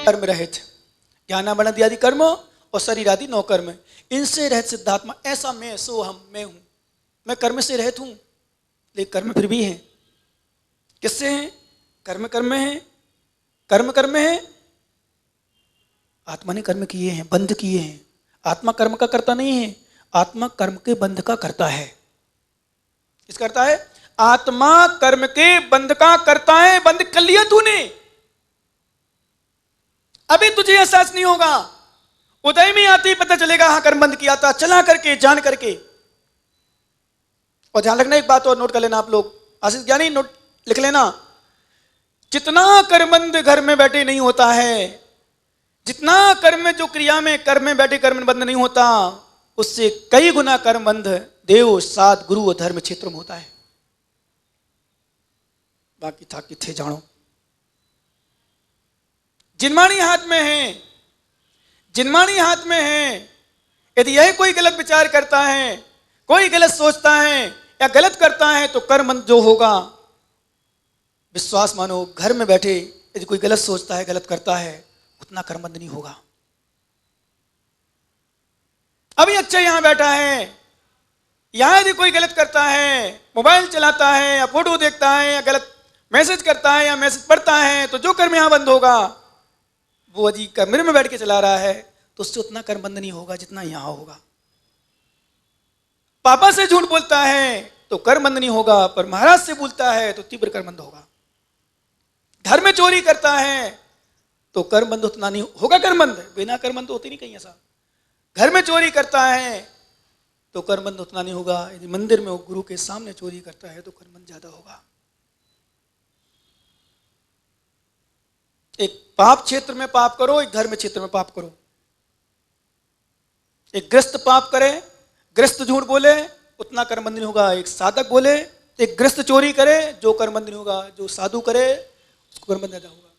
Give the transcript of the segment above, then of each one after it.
कर्म रहित, ज्ञानामरण आदि कर्म और शरीर आदि 9 कर्म, इनसे रहित सिद्धात्मा ऐसा मैं सो हम मैं हूं। मैं कर्म से रहित हूं, लेकिन कर्म फिर भी हैं। किससे हैं? कर्म कर्म में है, कर्म कर्म में है। आत्मा ने कर्म किए हैं, बंध किए हैं। आत्मा कर्म का करता नहीं है, आत्मा कर्म के बंध का करता है। किस करता है? आत्मा कर्म के बंध का करता है। बंध कर लिया तूने, अभी तुझे एहसास नहीं होगा, उदय में आते ही पता चलेगा हाँ कर्म बंद किया था, चला करके जान करके। और ध्यान रखना एक बात और नोट कर लेना आप लोग, आशीष ज्ञानी नोट लिख लेना, जितना कर्मबंध घर में बैठे नहीं होता है, जितना कर्म जो क्रिया में कर्म में बैठे कर्म बंध नहीं होता, उससे कई गुना कर्म बंध देव साध गुरु और धर्म क्षेत्र में होता है। बाकी था किथे जानो। जिनमानी हाथ में है, जिनमानी हाथ में है। यदि यह कोई गलत विचार करता है, कोई गलत सोचता है या गलत करता है, तो कर्म जो होगा, विश्वास मानो घर में बैठे यदि कोई गलत सोचता है, गलत करता है, उतना कर्मबंध नहीं होगा। अभी अच्छा यहां बैठा है, यहां यदि कोई गलत करता है, मोबाइल चलाता है या फोटो देखता है या गलत मैसेज करता है या मैसेज पढ़ता है, तो जो कर्म यहां बंद होगा वो यदि कमरे में बैठ के चला रहा है तो उससे उतना कर्म बंद नहीं होगा जितना यहां होगा। पापा से झूठ बोलता है तो कर्म बंद नहीं होगा, पर महाराज से बोलता है तो तीव्र कर्म बंद होगा। घर में चोरी करता है तो कर्म बंद उतना नहीं होगा, कर्म बंद बिना कर्म बंद होती नहीं कहीं ऐसा। घर में चोरी करता है तो कर्म बंद उतना नहीं होगा, यदि मंदिर में गुरु के सामने चोरी करता है तो कर्म बंद ज्यादा होगा। एक पाप क्षेत्र में पाप करो, एक धर्म क्षेत्र में पाप करो। एक ग्रस्त पाप करे, ग्रस्त झूठ बोले, उतना कर्म बंद नहीं होगा। एक साधक बोले, एक ग्रस्त चोरी करे, जो कर्म बंद नहीं होगा। जो साधु करे उसको कर्म बंद ज्यादा होगा।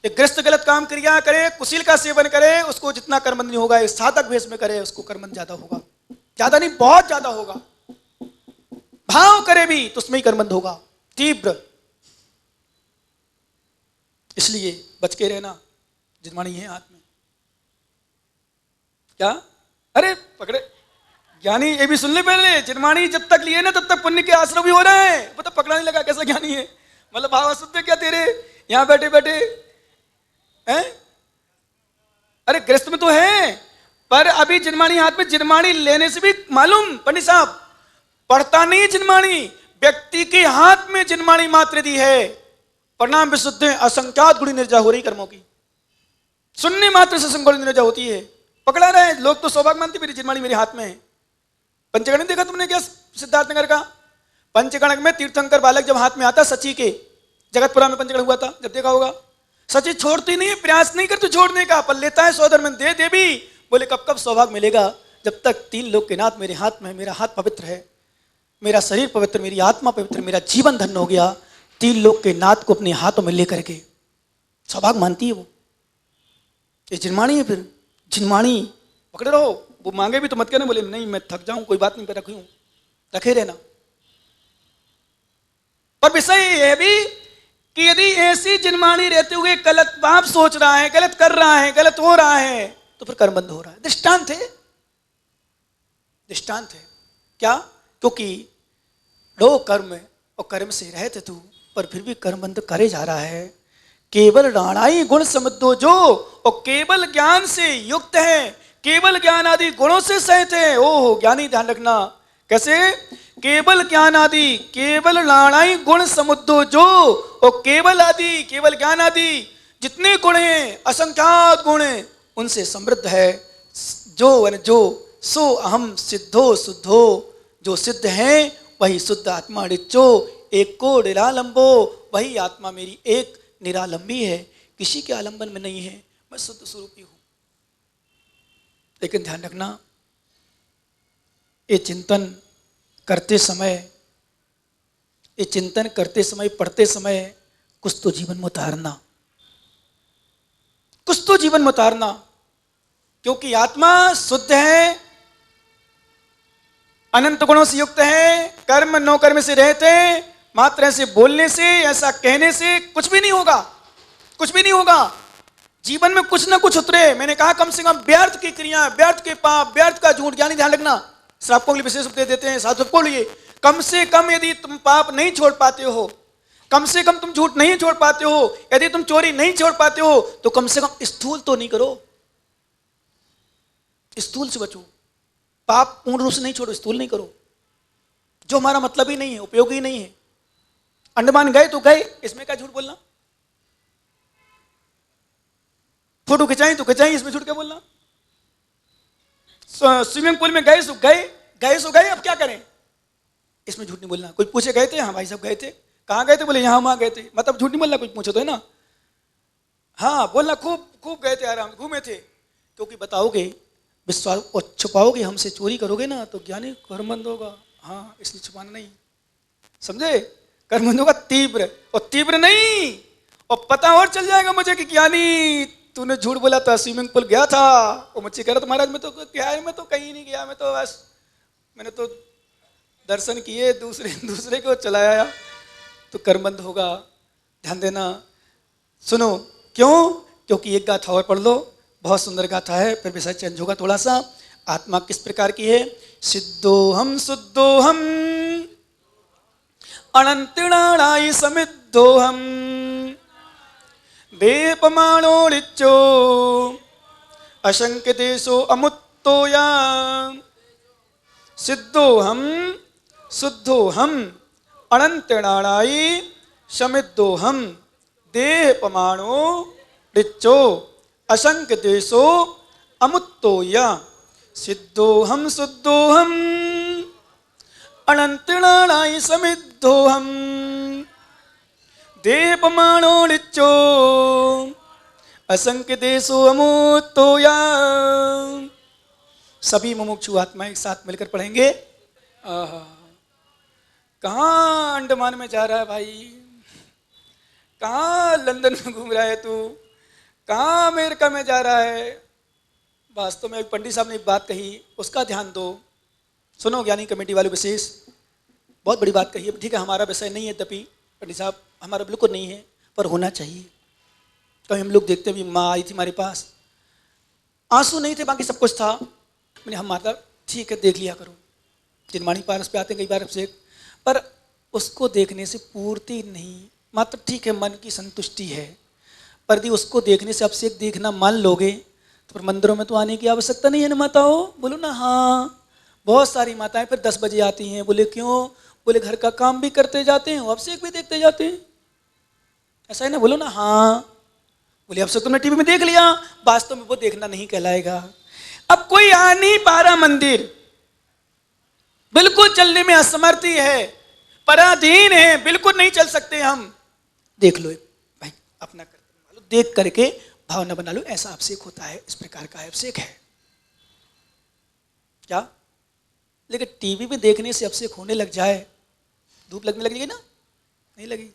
एक ग्रस्त गलत काम क्रिया करे, कुशील का सेवन करे, उसको जितना कर्म बंद नहीं होगा। एक साधक वेश में करे, उसको कर्म बंद ज्यादा होगा। ज्यादा नहीं, बहुत ज्यादा होगा। भाव करे भी तो उसमें ही कर्म बंद होगा, तीव्र। इसलिए बच के रहना। जिनमानी है हाथ में। क्या? अरे पकड़े ज्ञानी, ये भी सुन ले पहले। जिनमानी जब तक लिए ना तब तक पुण्य के आश्रम भी हो रहे हैं। पता पकड़ा नहीं लगा कैसा ज्ञानी है, मतलब भाव शुद्ध क्या तेरे यहां बैठे बैठे हैं? अरे गृहस्थ में तो है, पर अभी जिनमानी हाथ में। जिनमानी लेने से भी मालूम पंडित साहब पढ़ता नहीं जिनमानी, व्यक्ति के हाथ में जिनमानी मात्र दी है। प्रणाम विशुद्ध असंख्यात गुणी निर्जा हो रही कर्मों की, सुनने मात्र से संगुण निर्जा होती है। पकड़ा रहे लोग तो सौभाग्य मानते, मेरी जिनमानी मेरे हाथ में है। पंचगणक देखा तुमने क्या सिद्धार्थनगर का? पंचगणक में तीर्थंकर बालक जब हाथ में आता, सची के जगतपुरा में पंचगणक हुआ था, जब देखा होगा। सची छोड़ती नहीं, प्रयास नहीं करती छोड़ने का, पर लेता है सौदर में दे दे भी। बोले कब कब सौभाग्य मिलेगा, जब तक 3 लोग के नाथ मेरे हाथ में है। मेरा हाथ पवित्र है, मेरा शरीर पवित्र, मेरी आत्मा पवित्र, मेरा जीवन धन्य हो गया। 3 लोग के नाथ को अपने हाथों में लेकर के सौभाग्य मानती है वो। ये जिनमानी है। फिर जिनमानी पकड़े रहो। वो मांगे भी तो मत कहना, बोले नहीं मैं थक जाऊं, कोई बात नहीं, पर रखूं, रखे रहना। पर विषय यह भी कि यदि ऐसी जिनमानी रहते हुए गलत बाप सोच रहा है, गलत कर रहा है, गलत हो रहा है, तो फिर कर्म बंद हो रहा है। दृष्टांत है, दृष्टांत है। क्या? क्योंकि लो कर्म और कर्म से रहते तू, पर फिर भी कर्म बंद करे जा रहा है। केवल राणाई गुण समझो जो, और केवल ज्ञान से युक्त है, केवल ज्ञान आदि गुणों से सहित है। ओह ज्ञानी, ध्यान रखना कैसे? केवल ज्ञान आदि, केवल राणाई गुण समुद्रो जो, और केवल आदि, केवल ज्ञान आदि जितने गुण हैं, असंख्यात गुण हैं, उनसे समृद्ध है। जो सो अहम सिद्धो शुद्धो, जो सिद्ध है वही शुद्ध आत्मा ऋचो, एक को निरालंबो, वही आत्मा मेरी एक निरालंबी है, किसी के आलंबन में नहीं है, मैं शुद्ध स्वरूपी हूं। लेकिन ध्यान रखना, ये चिंतन करते समय, ये चिंतन करते समय, पढ़ते समय कुछ तो जीवन में उतारना, कुछ तो जीवन में उतारना। क्योंकि आत्मा शुद्ध है, अनंत गुणों से युक्त है, कर्म नो कर्म से रहते, मात्र ऐसे बोलने से, ऐसा कहने से कुछ भी नहीं होगा, कुछ भी नहीं होगा। जीवन में कुछ ना कुछ उतरे। मैंने कहा कम से कम व्यर्थ की क्रिया, व्यर्थ के पाप, व्यर्थ का झूठ, ज्ञानी ध्यान रखना, श्रावकों के लिए विशेष उपदेश देते हैं, साधुओं को लिए कम से कम यदि तुम पाप नहीं छोड़ पाते हो, कम से कम तुम झूठ नहीं छोड़ पाते हो, यदि तुम चोरी नहीं छोड़ पाते हो, तो कम से कम स्थूल तो नहीं करो, स्थूल से बचो। पाप पूर्ण रूप से नहीं छोड़ो, स्थूल नहीं करो, जो हमारा मतलब ही नहीं है, उपयोगी नहीं है। अंडमान गए तो गए, इसमें क्या झूठ बोलना? फोटो खिंचाई तो खिंचाई, इसमें झूठ क्या बोलना? स्विमिंग पूल में गए सो गए, गए सो गए, अब क्या करें? इसमें झूठ नहीं बोलना। कोई पूछे गए थे? हाँ भाई साहब गए थे। कहाँ गए थे? बोले यहाँ वहां गए थे, मतलब झूठ नहीं बोलना। कुछ पूछो तो है ना, हाँ बोलना, खूब खूब गए थे, आराम घूमे थे। क्योंकि बताओगे, विश्वास और छुपाओगे, हमसे चोरी करोगे ना तो ज्ञानी कर्मबंध होगा। हाँ, इसलिए छुपाना नहीं, समझे? कर्मबंध होगा तीव्र, और तीव्र नहीं, और पता और चल जाएगा मुझे कि ज्ञानी तूने झूठ बोला था, स्विमिंग पूल गया था। और मुझसे कह रहा था महाराज मैं तो क्या है, मैं तो कहीं नहीं गया, मैं तो बस मैंने तो दर्शन किए, दूसरे को चलाया, तो कर्मबंध होगा। ध्यान देना, सुनो, क्यों? क्योंकि एक गाथा और पढ़ लो, बहुत सुंदर गाथा है, फिर विषय चेंज होगा थोड़ा सा। आत्मा किस प्रकार की है? सिद्धोहम शुद्धोहम अनंतिणाणाई समिद्धोहम देपमाणो रिचो अशंक देशो अमुत्तोया। सिद्धोहम शुद्धोहम अनंतिणाणाई समिद्धोहम देपमाणो रिचो अशंक देशो अमुत्तोया। सिद्धोहम शुद्धोहम अनंतिणाणाई समिद्धोहम देपमाणो रिचो असंख्य देशो अमुत्तोया। सभी मुमुक्षु आत्मा एक साथ मिलकर पढ़ेंगे। कहाँ अंडमान में जा रहा है भाई, कहाँ लंदन में घूम रहा है तू, कहाँ अमेरिका में जा रहा है? वास्तव में पंडित साहब ने एक बात कही, उसका ध्यान दो। सुनो ज्ञानी कमेटी वाले, विशेष बहुत बड़ी बात कही है। ठीक है, हमारा विषय नहीं है तभी पंडित साहब, हमारा बिल्कुल नहीं है, पर होना चाहिए। कभी हम लोग देखते हैं, माँ आई थी हमारे पास, आंसू नहीं थे, बाकी सब कुछ था। मैंने हम माता ठीक है देख लिया करो, जिनमानी पारस पे आते हैं कई बार से, पर उसको देखने से पूर्ति नहीं, मात्र ठीक है मन की संतुष्टि है, पर यदि उसको देखने से अब से देखना मान लोगे तो फिर मंदिरों में तो आने की आवश्यकता नहीं है ना माताओं? बोलो ना हाँ। बहुत सारी माताएं फिर 10 बजे आती हैं, बोले क्यों? बोले घर का काम भी करते जाते हैं, अब से एक भी देखते जाते हैं, ऐसा है ना? बोलो ना हाँ। बोले अब से तुमने टीवी में देख लिया, वास्तव में वो देखना नहीं कहलाएगा। अब कोई आ नहीं पा रहा मंदिर, बिल्कुल चलने में असमर्थी है, पराधीन है, बिल्कुल नहीं चल सकते हम। देख लो भाई, अपना कर्तव्य देख करके भावना बना लो, ऐसा अभिषेक होता है, इस प्रकार का अभिषेक है क्या? लेकिन टीवी में देखने से अभिषेक होने लग जाए, धूप लगने लगेगी ना? नहीं लगी,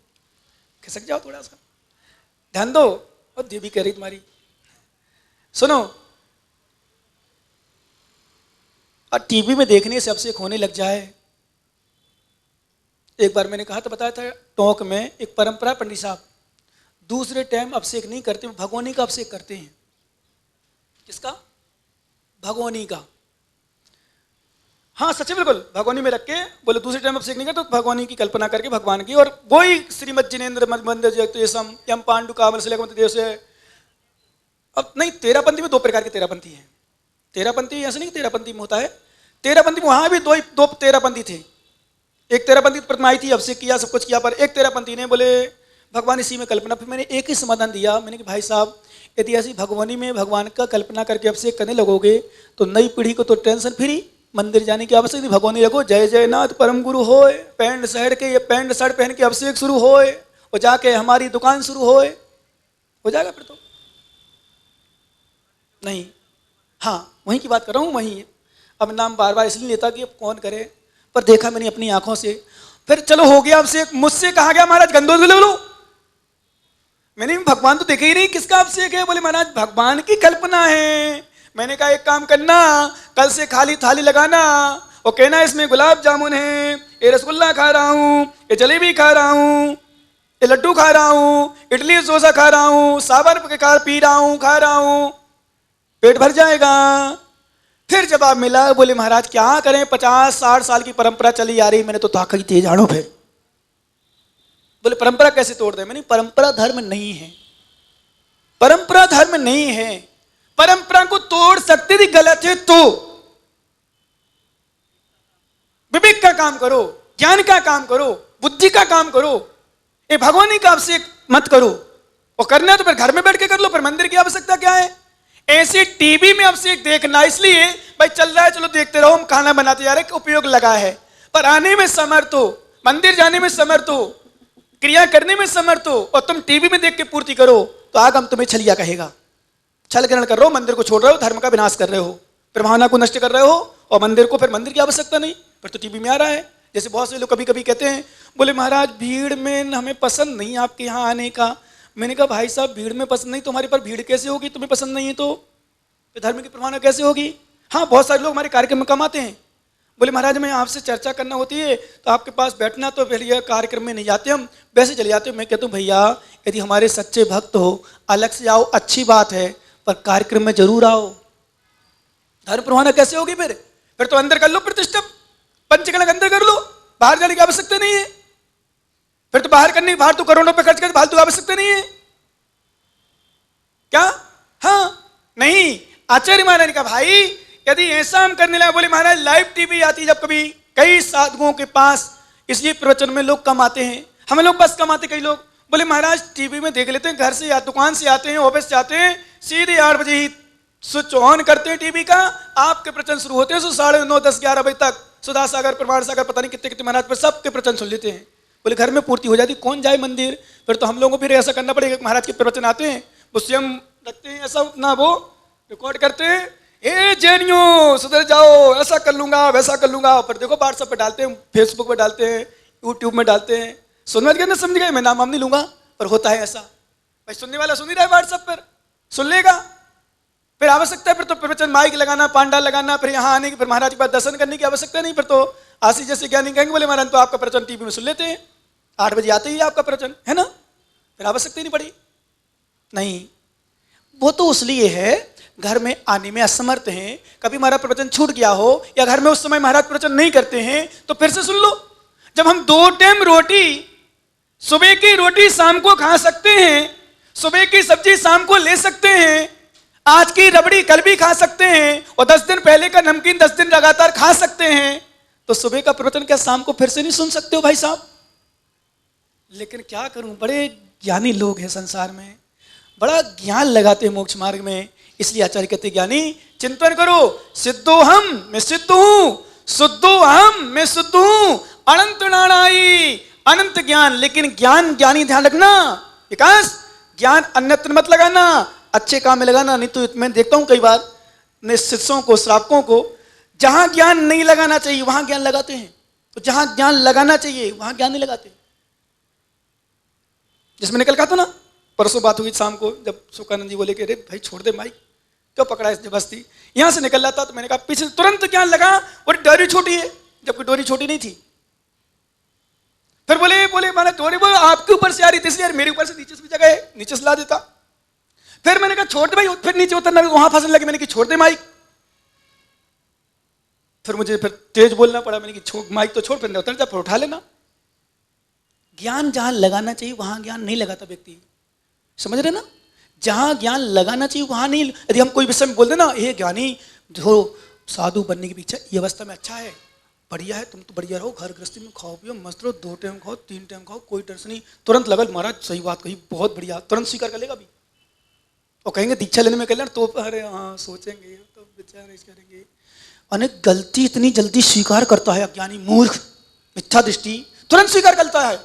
खिसक जाओ थोड़ा सा, ध्यान दो। और देवी कह रही तुम्हारी, सुनो, और टीवी में देखने से अभिषेक होने लग जाए। एक बार मैंने कहा था, बताया था टोंक में एक परंपरा, पंडित साहब दूसरे टाइम अभिषेक नहीं करते, भगवानी का अभिषेक करते हैं। किसका? भगवानी का। हाँ सच है, बिल्कुल भगवानी में रख के बोले दूसरे टाइम अभिषेक नहीं करते, तो भगवानी की कल्पना करके भगवान की, और वही श्रीमद जिनेन्द्र मंदिर जगतेशम यम पांडु कामल से देश है। अब नहीं, तेरापंथी में 2 प्रकार के तेरापंथी हैं। तेरापंथी ऐसे नहीं, तेरापंथी में होता है, तेरापंथी में वहां भी दो तेरापंथी थे। एक तेरापंथी प्रतिमा आई थी, अभिषेक किया, सब कुछ किया, पर एक तेरापंथी ने बोले भगवान इसी में कल्पना। फिर मैंने एक ही समाधान दिया, मैंने कि भाई साहब यदि ऐसी भगवानी में भगवान का कल्पना करके अभिषेक करने लगोगे तो नई पीढ़ी को तो टेंशन फ्री, मंदिर जाने की आवश्यकता नहीं। भगवानी रखो, जय जयनाथ परम गुरु होए, पैंट शर्ट के, ये पैंट शर्ट पहन के अभिषेक शुरू होए, और जाके हमारी दुकान शुरू होए, हो जाएगा फिर तो नहीं। हाँ वहीं की बात कर रहा हूँ, वहीं। अब नाम बार बार इसलिए लेता कि अब कौन करे, पर देखा मैंने अपनी आंखों से। फिर चलो हो गया अभिषेक, मुझसे कहा गया महाराज गंदोल लो। मैंने भगवान तो देखे ही नहीं, किसका अभिषेक है? बोले महाराज भगवान की कल्पना है। मैंने कहा एक काम करना, कल से खाली थाली लगाना और कहना इसमें गुलाब जामुन है, ये रसगुल्ला खा रहा हूँ, ये जलेबी खा रहा हूँ, ये लड्डू खा रहा हूँ, इडली डोसा खा रहा हूँ, साबर पी रहा हूँ, खा रहा हूँ, पेट भर जाएगा। फिर जब आप मिला, बोले महाराज क्या करें, 50-60 साल की परंपरा चली आ रही, मैंने तो ताकत तेज आनो। फिर बोले परंपरा कैसे तोड़ दे? मैंने परंपरा धर्म नहीं है, परंपरा धर्म नहीं है। परंपरा को तोड़ सकते थी, गलत है तो विवेक का काम करो, ज्ञान का काम करो, बुद्धि का काम करो, ये भगवानी का आपसे मत करो। और करना तो फिर घर में बैठ के कर लो, फिर मंदिर की आवश्यकता क्या है? ऐसे टीवी में आपसे देखना, इसलिए भाई चल रहा है चलो देखते रहो, हम खाना बनाते जा रहे हैं, उपयोग लगा है, पर आने में समर्थ हो, मंदिर जाने में समर्थ हो, क्रिया करने में समर्थ हो, और तुम टीवी में देख के पूर्ति करो तो आगम तुम्हें छलिया कहेगा। छल ग्रहण कर रहे हो, मंदिर को छोड़ रहे हो, धर्म का विनाश कर रहे हो, फिर भावना को नष्ट कर रहे हो, और मंदिर को, फिर मंदिर की आवश्यकता नहीं, फिर तो टीवी में आ रहा है। जैसे बहुत से लोग कभी कभी कहते हैं, बोले महाराज भीड़ में हमें पसंद नहीं आपके यहाँ आने का। मैंने कहा भाई साहब भीड़ में पसंद नहीं, तुम्हारे पर भीड़ कैसे होगी? तुम्हें पसंद नहीं है तो धर्म की प्रमाणा कैसे होगी? हाँ, बहुत सारे लोग हमारे कार्यक्रम में कम आते हैं, बोले महाराज मैं आपसे चर्चा करना होती है तो आपके पास बैठना, तो फिर यह कार्यक्रम में नहीं जाते, हम वैसे चले जाते हो। मैं कहता हूँ भैया यदि हमारे सच्चे भक्त हो, अलग से आओ अच्छी बात है, पर कार्यक्रम में जरूर आओ। धर्म प्रमाणा कैसे होगी? फिर तो अंदर कर लो प्रतिष्ठा, पंचकलक अंदर कर लो, बाहर जाने की आवश्यकता नहीं है। फिर तो बाहर करने, बाहर तो करोड़ों पे खर्च कर, फालतू आवश्यकता नहीं है क्या? हाँ नहीं, आचार्य महाराज ने कहा भाई यदि ऐसा हम करने लगे, बोले महाराज लाइव टीवी आती है जब कभी कई साधुओं के पास, इसलिए प्रवचन में लोग कम आते हैं, हमें लोग बस कम आते कई लोग। बोले महाराज टीवी में देख लेते हैं, घर से या दुकान से आते हैं, ऑफिस से आते हैं, सीधे 8 बजे ही स्विच ऑन करते हैं टीवी का, आपके प्रवचन शुरू होते हैं 9:30, 10, 11 बजे तक, सुधा सागर, प्रमाण सागर, पता नहीं कितने कितने महाराज पर सबके प्रवचन सुन लेते हैं। बोले घर में पूर्ति हो जाती, कौन जाए मंदिर? फिर तो हम लोगों को फिर ऐसा करना पड़ेगा, महाराज के प्रवचन आते हैं वो स्वयं रखते हैं, ऐसा ना वो रिकॉर्ड करते हैं, ए जैनियों सुधर जाओ, ऐसा कर लूंगा वैसा कर लूंगा, पर देखो व्हाट्सएप पे डालते हैं, फेसबुक पे डालते हैं, यूट्यूब में डालते हैं। सुनने के ना समझ गए, मैं नाम नहीं लूंगा, पर होता है ऐसा। भाई सुनने वाला सुन ही रहा है, व्हाट्सएप पर सुन लेगा, फिर आवश्यकता है फिर तो प्रवचन माइक लगाना, पांडाल लगाना, फिर यहाँ आने की, फिर महाराज के पास दर्शन करने की आवश्यकता नहीं। फिर तो आशी जैसे ज्ञानी कहेंगे, बोले महाराज तो आपका प्रवचन टीवी में सुन लेते हैं, 8 बजे आते ही आपका प्रवचन है ना, फिर आवश्यकता ही नहीं पड़ी। नहीं, वो तो इसलिए है घर में आने में असमर्थ हैं, कभी हमारा प्रवचन छूट गया हो या घर में उस समय महाराज प्रवचन नहीं करते हैं तो फिर से सुन लो। जब हम 2 टाइम रोटी, सुबह की रोटी शाम को खा सकते हैं, सुबह की सब्जी शाम को ले सकते हैं, आज की रबड़ी कल भी खा सकते हैं, और 10 दिन पहले का नमकीन 10 दिन लगातार खा सकते हैं, तो सुबह का प्रवचन क्या शाम को फिर से नहीं सुन सकते हो भाई साहब? लेकिन क्या करूं, बड़े ज्ञानी लोग हैं संसार में, बड़ा ज्ञान लगाते हैं मोक्ष मार्ग में, इसलिए आचार्य कहते ज्ञानी चिंतन करो, सिद्धोहम मैं सिद्ध हूं, शुद्धोहम मैं शुद्ध हूं, अनंत नारायण अनंत ज्ञान। लेकिन ज्ञान ज्ञानी ध्यान रखना विकास, ज्ञान अन्यत्र मत लगाना, अच्छे काम में लगाना। नहीं तो मैं देखता हूं कई बार शिष्यों को, श्रावकों को, जहां ज्ञान नहीं लगाना चाहिए वहां ज्ञान लगाते हैं, तो जहां ज्ञान लगाना चाहिए वहां ज्ञान नहीं लगाते। जिसमें निकल का था ना, परसों बात हुई शाम को, जब सुखानंद जी बोले कि अरे भाई छोड़ दे माइक, क्यों पकड़ा है जबरदस्ती, यहां से निकल जाता, तो मैंने कहा पीछे तुरंत ज्ञान लगा, और डोरी छोटी है, जबकि डोरी छोटी नहीं थी। फिर बोले मैंने डोरी बोले आपके ऊपर से आ रही थी, इसलिए मेरे ऊपर से नीचे से भी जगह है, नीचे से ला देता। फिर मैंने कहा छोड़ दे भाई, फिर नीचे उतरना, वहां फंसने लगे, मैंने कहा छोड़ दे माइक। फिर मुझे फिर तेज बोलना पड़ा, मैंने कहा माइक तो छोड़, फिर उतर जा, फिर उठा लेना। ज्ञान जहां लगाना चाहिए वहां ज्ञान नहीं लगाता व्यक्ति, समझ रहे ना? जहां ज्ञान लगाना चाहिए वहां नहीं। यदि हम कोई विषय में बोल देना, ये ज्ञानी जो साधु बनने की पीछे ये अवस्था में अच्छा है, बढ़िया है, तुम तो बढ़िया रहो, घर गृहस्थी में खाओ पियो मस्त रहो, 2 टाइम खाओ 3 टाइम खाओ, कोई टेंशन नहीं, तुरंत लगल महाराज सही बात कही, बहुत बढ़िया, तुरंत स्वीकार कर लेगा भी। और कहेंगे दीक्षा लेने में कल्याण, तो अरे हाँ सोचेंगे तो विचार करेंगे। अनेक गलती इतनी जल्दी स्वीकार करता है अज्ञानी मूर्ख, मिथ्या दृष्टि तुरंत स्वीकार करता है।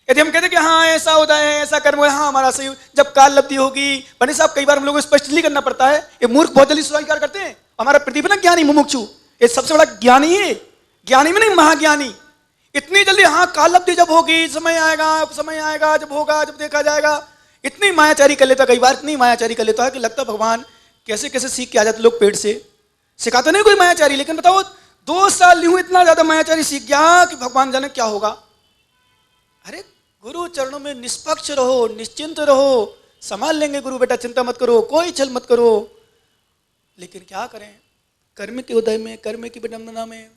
यदि हम कहते कि हाँ ऐसा होता है, ऐसा कर्म है, हाँ हमारा सही, जब काल लब्धि होगी, बने साहब कई बार हम लोगों को स्पष्टली करना पड़ता है, ये मूर्ख बहुत जल्दी स्वीकार करते हैं। हमारा प्रतिभा ज्ञानी मुमुक्षु, ये सबसे बड़ा ज्ञानी है, ज्ञानी में नहीं महाज्ञानी, इतनी जल्दी हाँ काल लब्धि जब होगी, समय आएगा, जब होगा, जब देखा जाएगा, इतनी मायाचारी कर लेता, कई बार इतनी मायाचारी कर लेता है कि लगता भगवान कैसे कैसे सीख के आ जाते लोग, पेट से सिखाते नहीं कोई मायाचारी, लेकिन बताओ 2 साल यूं इतना ज्यादा मायाचारी सीख गया कि भगवान जाने क्या होगा। अरे गुरु चरणों में निष्पक्ष रहो, निश्चिंत रहो, संभाल लेंगे गुरु बेटा, चिंता मत करो, कोई छल मत करो। लेकिन क्या करें, कर्म के उदय में, कर्म की विडंबना में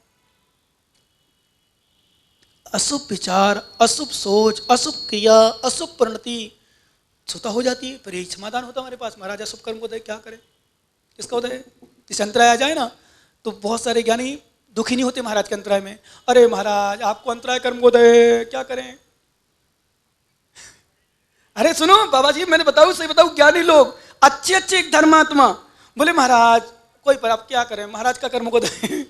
अशुभ विचार, अशुभ सोच, अशुभ क्रिया, अशुभ परिणति छूता हो जाती है। फिर यही समाधान होता है हमारे पास, महाराज अशुभ कर्म को उदय क्या करें, किसका उदय, जिस अंतराय आ जाए ना, तो बहुत सारे ज्ञानी दुखी नहीं होते महाराज के अंतराय में। अरे महाराज आपको अंतराय कर्म को उदय, क्या करें। अरे सुनो बाबा जी, मैंने बताऊं, सही बताऊं, ज्ञानी लोग अच्छे अच्छे धर्मात्मा बोले महाराज कोई पर आप क्या करें, महाराज का कर्म को उदय।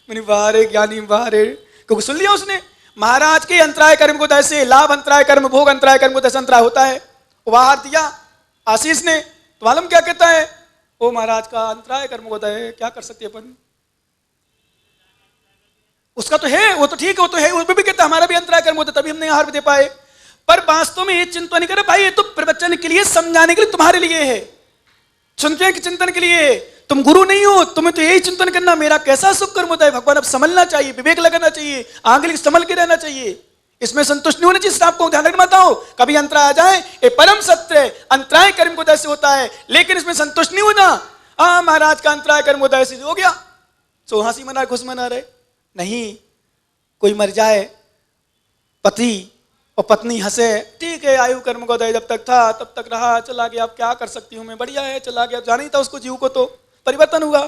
मैंने बारे ज्ञानी बारे, क्योंकि सुन लिया उसने, महाराज के अंतराय कर्म को उदय से लाभ अंतराय कर्म, भोग अंतराय कर्म को उदय से अंतराय होता है। उपहार दिया आशीष ने, तो मालूम क्या कहता है, ओ महाराज का अंतराय कर्म को उदय, क्या कर सकते अपन। उसका तो है, वो तो ठीक है, वो तो है, वो भी कहता है हमारा भी अंतराय कर्म होता, तभी हमने आहार भी दे पाए। पर वास्तव में ये चिंता नहीं करे भाई, ये तो प्रवचन के लिए, समझाने के लिए, तुम्हारे लिए है, सुनते के चिंतन के लिए। तुम गुरु नहीं हो, तुम्हें तो यही चिंतन करना मेरा कैसा सुख कर्म होता है भगवान, अब समझना चाहिए, विवेक लगाना चाहिए, आंगली संभल के रहना चाहिए, इसमें संतुष्ट नहीं होना चाहिए। आपको ध्यान रखना हो, कभी अंतराय आ जाए, ये परम सत्य है, अंतराय कर्म को उदय से होता है, लेकिन इसमें संतुष्ट नहीं होना। हाँ महाराज का अंतराय कर्म उदय से हो गया, सो हंसी मना खुश मना रहे। नहीं, कोई मर जाए पति और पत्नी हंसे, ठीक है आयु कर्म को उदय जब तक था तब तक रहा, चला गया, अब क्या कर सकती हूँ मैं, बढ़िया है चला गया, जाना ही था उसको, जीव को तो परिवर्तन हुआ।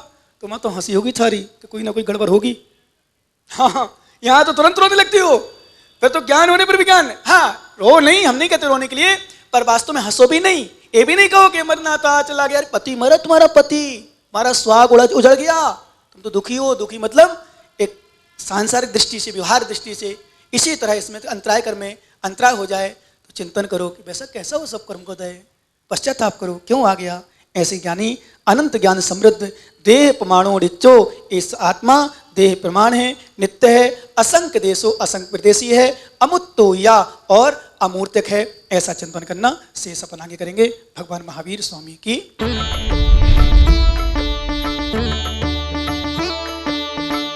तो मैं तो हंसी होगी सारी कि कोई ना कोई गड़बड़ होगी। हाँ यहाँ तो तुरंत रोने लगती हो, फिर तो ज्ञान होने पर भी ज्ञान। हाँ रो नहीं, हम नहीं कहते रोने के लिए, पर वास्तव में हंसो भी नहीं, ये भी नहीं कहो कि मरना था चला गया, पति मरा, तुम्हारा पति, तुम्हारा सुहाग उजड़ गया, तुम तो दुखी हो। दुखी मतलब एक सांसारिक दृष्टि से, व्यवहार दृष्टि से। इसी तरह इसमें अंतराय कर्म में अंतराय हो जाए तो चिंतन करो कि वैसा कैसा वो सब कर्म को दे, पश्चाताप करो क्यों आ गया। ऐसे ज्ञानी अनंत ज्ञान समृद्ध, देह प्रमाणों नित्यो, इस आत्मा देह प्रमाण है, नित्य है, असंख्य देशो असंख्य प्रदेशी है, अमुत्तो या और अमूर्तक है। ऐसा चिंतन करना, शेष अपन आगे करेंगे। भगवान महावीर स्वामी की